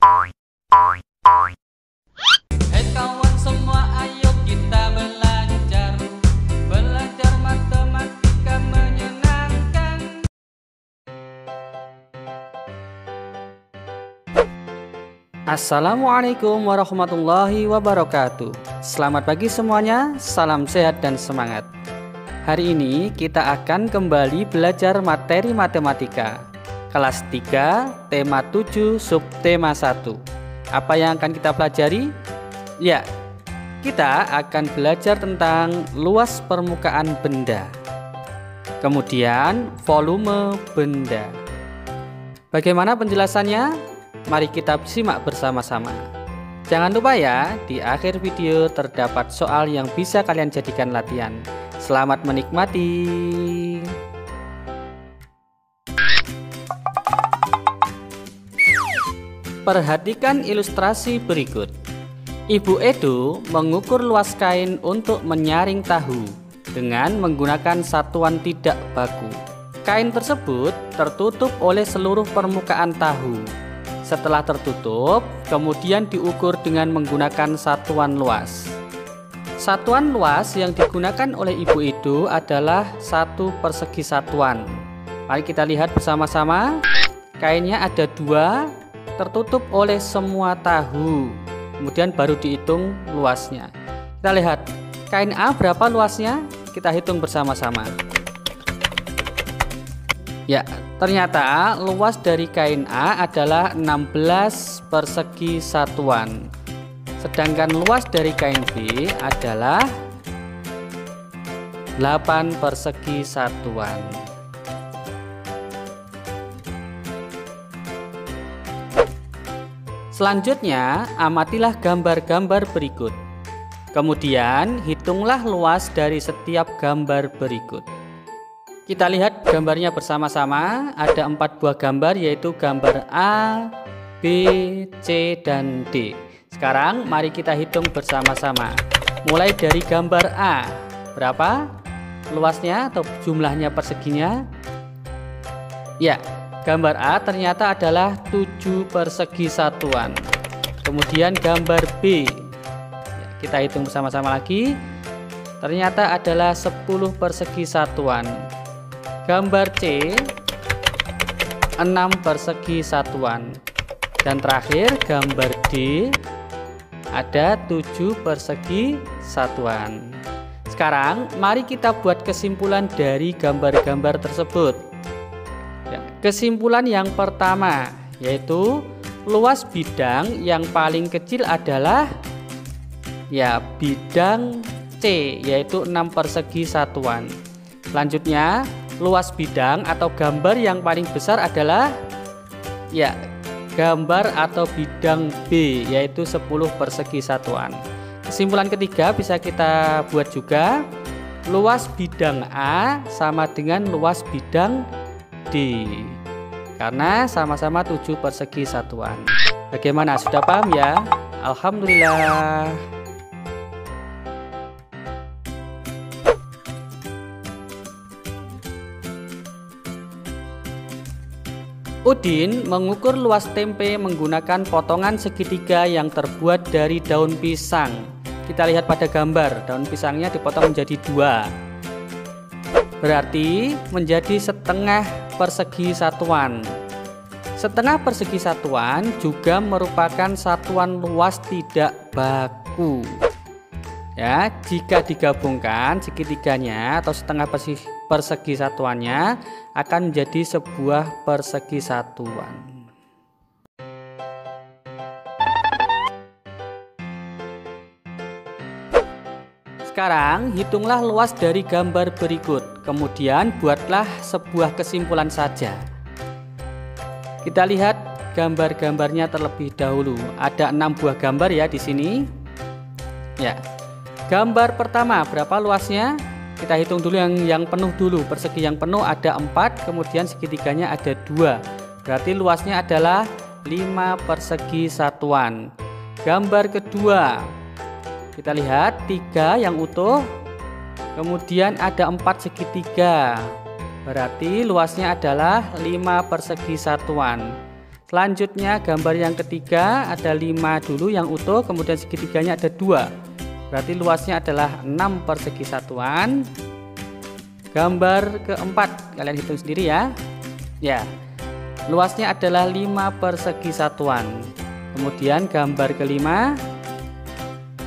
Hai kawan semua, ayo kita belajar matematika menyenangkan. Assalamualaikum warahmatullahi wabarakatuh. Selamat pagi semuanya, salam sehat dan semangat. Hari ini kita akan kembali belajar materi matematika kelas 3, tema 7, subtema 1. Apa yang akan kita pelajari? Ya, kita akan belajar tentang luas permukaan benda, kemudian volume benda. Bagaimana penjelasannya? Mari kita simak bersama-sama. Jangan lupa ya, di akhir video terdapat soal yang bisa kalian jadikan latihan. Selamat menikmati. Perhatikan ilustrasi berikut. Ibu Edo mengukur luas kain untuk menyaring tahu dengan menggunakan satuan tidak baku. Kain tersebut tertutup oleh seluruh permukaan tahu. Setelah tertutup, kemudian diukur dengan menggunakan satuan luas. Satuan luas yang digunakan oleh Ibu Edo adalah 1 persegi satuan. Mari kita lihat bersama-sama. Kainnya ada 2, tertutup oleh semua tahu. Kemudian baru dihitung luasnya. Kita lihat, kain A berapa luasnya? Kita hitung bersama-sama. Ya, ternyata luas dari kain A adalah 16 persegi satuan. Sedangkan luas dari kain B adalah 8 persegi satuan. Selanjutnya, amatilah gambar-gambar berikut. Kemudian, hitunglah luas dari setiap gambar berikut. Kita lihat gambarnya bersama-sama. Ada 4 buah gambar, yaitu gambar A, B, C, dan D. Sekarang mari kita hitung bersama-sama. Mulai dari gambar A. Berapa luasnya atau jumlahnya perseginya? Ya, gambar A ternyata adalah 7 persegi satuan. Kemudian gambar B. Kita hitung bersama-sama lagi. Ternyata adalah 10 persegi satuan. Gambar C 6 persegi satuan. Dan terakhir gambar D ada 7 persegi satuan. Sekarang mari kita buat kesimpulan dari gambar-gambar tersebut. Ya, kesimpulan yang pertama yaitu luas bidang yang paling kecil adalah bidang C, yaitu 6 persegi satuan. Selanjutnya, luas bidang atau gambar yang paling besar adalah gambar atau bidang B, yaitu 10 persegi satuan. Kesimpulan ketiga bisa kita buat juga, luas bidang A sama dengan luas bidang D karena sama-sama 7 persegi satuan. Bagaimana, sudah paham ya? Alhamdulillah. Udin mengukur luas tempe menggunakan potongan segitiga yang terbuat dari daun pisang. Kita lihat pada gambar, daun pisangnya dipotong menjadi 2. Berarti menjadi setengah persegi satuan. Setengah persegi satuan juga merupakan satuan luas tidak baku. Ya, jika digabungkan segitiganya atau setengah persegi satuannya akan menjadi sebuah persegi satuan. Sekarang hitunglah luas dari gambar berikut. Kemudian buatlah sebuah kesimpulan saja. Kita lihat gambar-gambarnya terlebih dahulu. Ada 6 buah gambar ya di sini. Ya. Gambar pertama berapa luasnya? Kita hitung dulu yang penuh dulu. Persegi yang penuh ada 4, kemudian segitiganya ada 2. Berarti luasnya adalah 5 persegi satuan. Gambar kedua, kita lihat 3 yang utuh, kemudian ada 4 segitiga. Berarti luasnya adalah 5 persegi satuan. Selanjutnya gambar yang ketiga ada 5 dulu yang utuh, kemudian segitiganya ada 2. Berarti luasnya adalah 6 persegi satuan. Gambar keempat, kalian hitung sendiri ya. Ya, luasnya adalah 5 persegi satuan. Kemudian gambar kelima,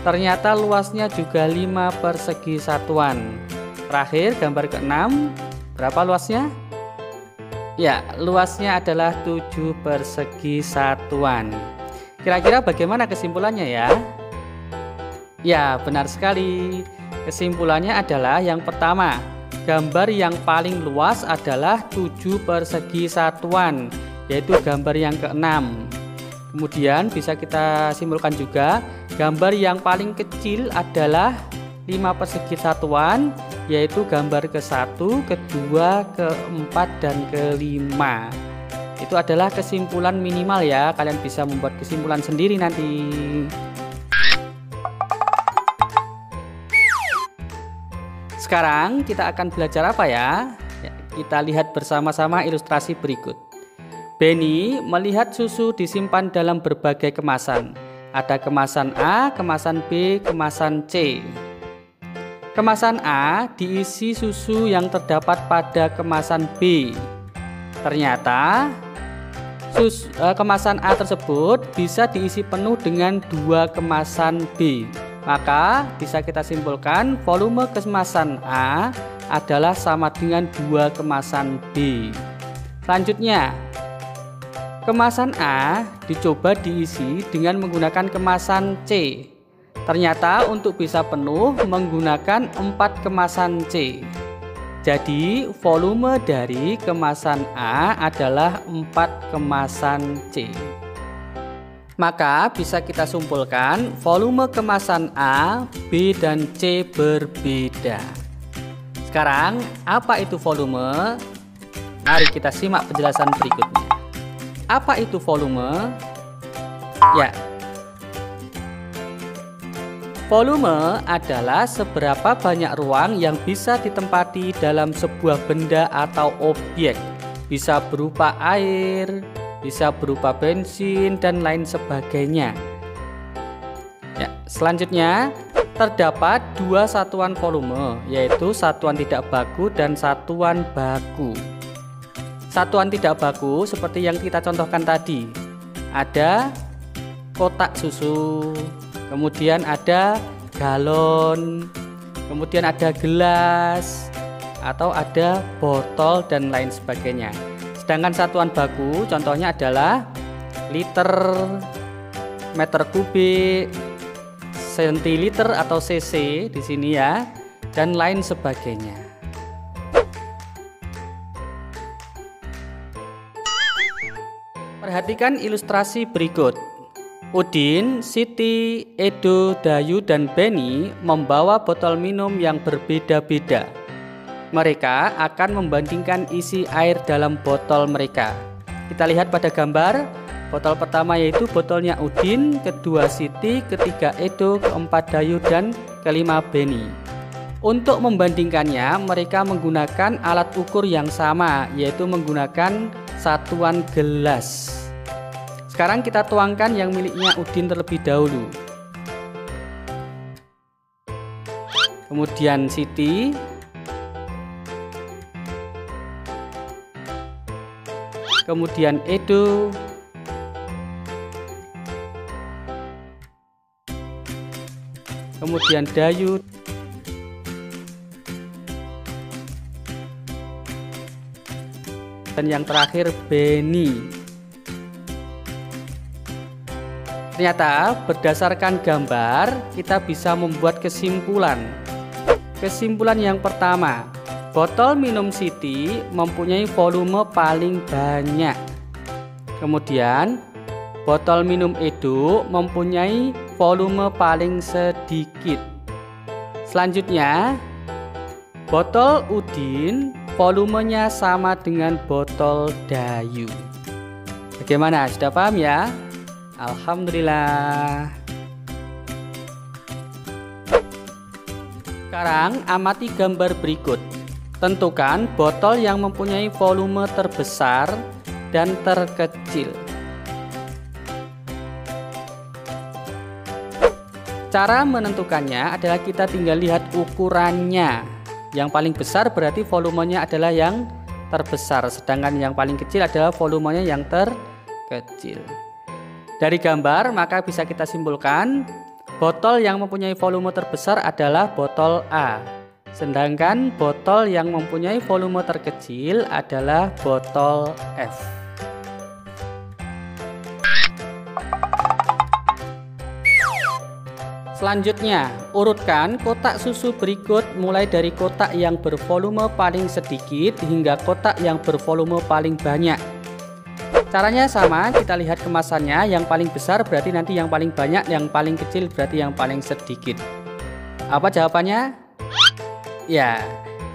ternyata luasnya juga 5 persegi satuan. Terakhir gambar keenam, berapa luasnya? Ya, luasnya adalah 7 persegi satuan. Kira-kira bagaimana kesimpulannya ya? Ya, benar sekali. Kesimpulannya adalah yang pertama, gambar yang paling luas adalah 7 persegi satuan, yaitu gambar yang keenam. Kemudian bisa kita simpulkan juga, gambar yang paling kecil adalah 5 persegi satuan, yaitu gambar ke-1, ke-2, ke-4, dan ke-5. Itu adalah kesimpulan minimal ya, kalian bisa membuat kesimpulan sendiri nanti. Sekarang kita akan belajar apa ya? Kita lihat bersama-sama ilustrasi berikut. Benny melihat susu disimpan dalam berbagai kemasan. Ada kemasan A, kemasan B, kemasan C. Kemasan A diisi susu yang terdapat pada kemasan B. Ternyata kemasan A tersebut bisa diisi penuh dengan 2 kemasan B. Maka bisa kita simpulkan volume kemasan A adalah sama dengan 2 kemasan B. Selanjutnya, kemasan A dicoba diisi dengan menggunakan kemasan C. Ternyata untuk bisa penuh menggunakan 4 kemasan C. Jadi volume dari kemasan A adalah 4 kemasan C. Maka bisa kita simpulkan volume kemasan A, B, dan C berbeda. Sekarang apa itu volume? Mari kita simak penjelasan berikutnya. Apa itu volume? Ya, volume adalah seberapa banyak ruang yang bisa ditempati dalam sebuah benda atau objek. Bisa berupa air, bisa berupa bensin, dan lain sebagainya. Ya, selanjutnya terdapat 2 satuan volume, yaitu satuan tidak baku dan satuan baku. Satuan tidak baku seperti yang kita contohkan tadi. Ada kotak susu, kemudian ada galon, kemudian ada gelas, atau ada botol, dan lain sebagainya. Sedangkan satuan baku contohnya adalah liter, meter kubik, sentiliter atau cc di sini ya, dan lain sebagainya. Perhatikan ilustrasi berikut. Udin, Siti, Edo, Dayu, dan Benny membawa botol minum yang berbeda-beda. Mereka akan membandingkan isi air dalam botol mereka. Kita lihat pada gambar. Botol pertama yaitu botolnya Udin, kedua Siti, ketiga Edo, keempat Dayu, dan kelima Benny. Untuk membandingkannya, mereka menggunakan alat ukur yang sama, yaitu menggunakan satuan gelas. Sekarang kita tuangkan yang miliknya Udin terlebih dahulu. Kemudian Siti, kemudian Edo, kemudian Dayu, dan yang terakhir Benny. Ternyata berdasarkan gambar kita bisa membuat kesimpulan. Kesimpulan yang pertama, botol minum Siti mempunyai volume paling banyak. Kemudian botol minum Edo mempunyai volume paling sedikit. Selanjutnya, botol Udin volumenya sama dengan botol Dayu. Bagaimana? Sudah paham ya? Alhamdulillah. Sekarang amati gambar berikut. Tentukan botol yang mempunyai volume terbesar dan terkecil. Cara menentukannya adalah kita tinggal lihat ukurannya. Yang paling besar berarti volumenya adalah yang terbesar, sedangkan yang paling kecil adalah volumenya yang terkecil. Dari gambar maka bisa kita simpulkan botol yang mempunyai volume terbesar adalah botol A, sedangkan botol yang mempunyai volume terkecil adalah botol F. Selanjutnya, urutkan kotak susu berikut mulai dari kotak yang bervolume paling sedikit hingga kotak yang bervolume paling banyak. Caranya sama, kita lihat kemasannya, yang paling besar berarti nanti yang paling banyak, yang paling kecil berarti yang paling sedikit. Apa jawabannya? Ya,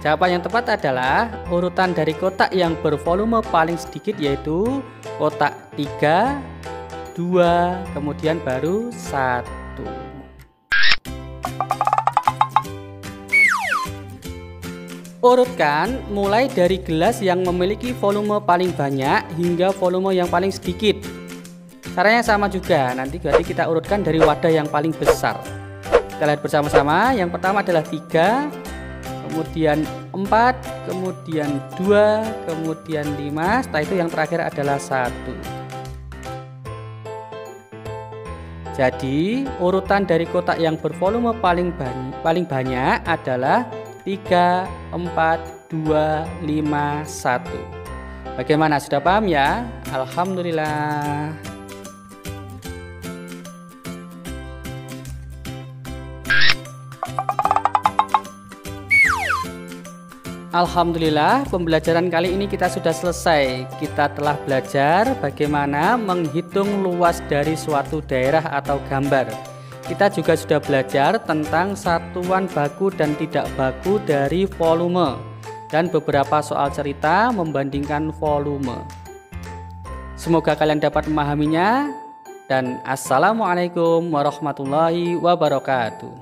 jawaban yang tepat adalah urutan dari kotak yang bervolume paling sedikit, yaitu kotak 3, 2, kemudian baru 1. Urutkan mulai dari gelas yang memiliki volume paling banyak hingga volume yang paling sedikit. Caranya sama juga, nanti kita urutkan dari wadah yang paling besar. Kita lihat bersama-sama, yang pertama adalah 3, kemudian 4, kemudian 2, kemudian 5, setelah itu yang terakhir adalah 1. Jadi urutan dari kotak yang bervolume paling banyak adalah 3, 4, 2, 5, 1. Bagaimana, sudah paham ya? Alhamdulillah. Alhamdulillah, pembelajaran kali ini kita sudah selesai. Kita telah belajar bagaimana menghitung luas dari suatu daerah atau gambar. Kita juga sudah belajar tentang satuan baku dan tidak baku dari volume dan beberapa soal cerita membandingkan volume. Semoga kalian dapat memahaminya, dan assalamualaikum warahmatullahi wabarakatuh.